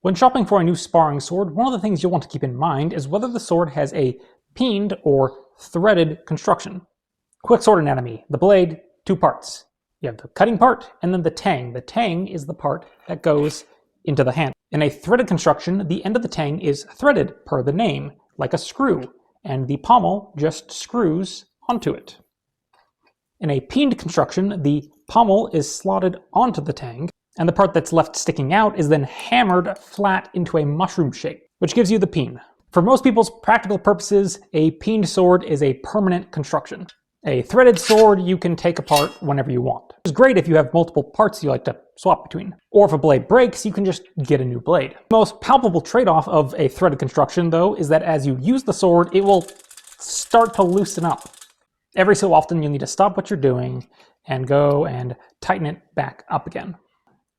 When shopping for a new sparring sword, one of the things you'll want to keep in mind is whether the sword has a peened or threaded construction. Quick sword anatomy. The blade, two parts. You have the cutting part and then the tang. The tang is the part that goes into the handle. In a threaded construction, the end of the tang is threaded per the name, like a screw, and the pommel just screws onto it. In a peened construction, the pommel is slotted onto the tang, and the part that's left sticking out is then hammered flat into a mushroom shape, which gives you the peen. For most people's practical purposes, a peened sword is a permanent construction. A threaded sword you can take apart whenever you want. It's great if you have multiple parts you like to swap between. Or if a blade breaks, you can just get a new blade. The most palpable trade-off of a threaded construction, though, is that as you use the sword, it will start to loosen up. Every so often you'll need to stop what you're doing and go and tighten it back up again.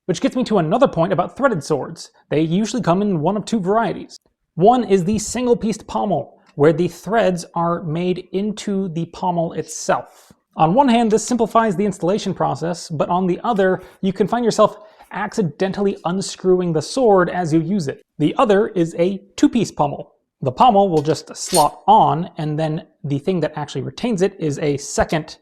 Which gets me to another point about threaded swords. They usually come in one of two varieties. One is the single-pieced pommel, where the threads are made into the pommel itself. On one hand, this simplifies the installation process, but on the other, you can find yourself accidentally unscrewing the sword as you use it. The other is a two-piece pommel. The pommel will just slot on, and then the thing that actually retains it is a second,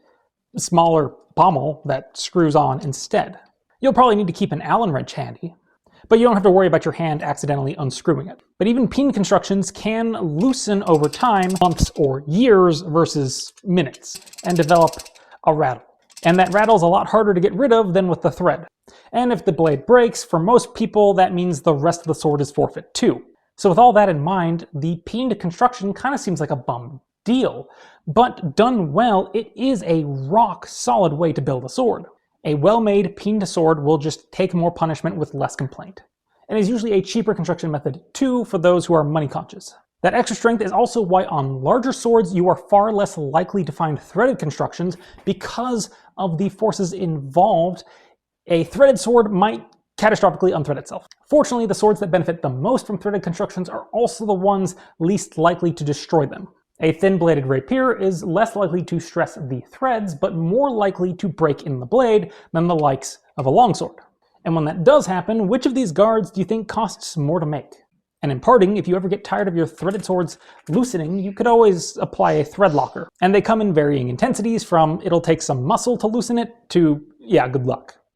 smaller pommel that screws on instead. You'll probably need to keep an Allen wrench handy, but you don't have to worry about your hand accidentally unscrewing it. But even peen constructions can loosen over time, months or years versus minutes, and develop a rattle. And that rattle's a lot harder to get rid of than with the thread. And if the blade breaks, for most people that means the rest of the sword is forfeit too. So with all that in mind, the peened construction kind of seems like a bum deal, but done well, it is a rock-solid way to build a sword. A well-made peened sword will just take more punishment with less complaint, and is usually a cheaper construction method too for those who are money conscious. That extra strength is also why on larger swords you are far less likely to find threaded constructions because of the forces involved. A threaded sword might catastrophically unthread itself. Fortunately, the swords that benefit the most from threaded constructions are also the ones least likely to destroy them. A thin-bladed rapier is less likely to stress the threads, but more likely to break in the blade than the likes of a longsword. And when that does happen, which of these guards do you think costs more to make? And in parting, if you ever get tired of your threaded swords loosening, you could always apply a thread locker. And they come in varying intensities, from it'll take some muscle to loosen it to, yeah, good luck.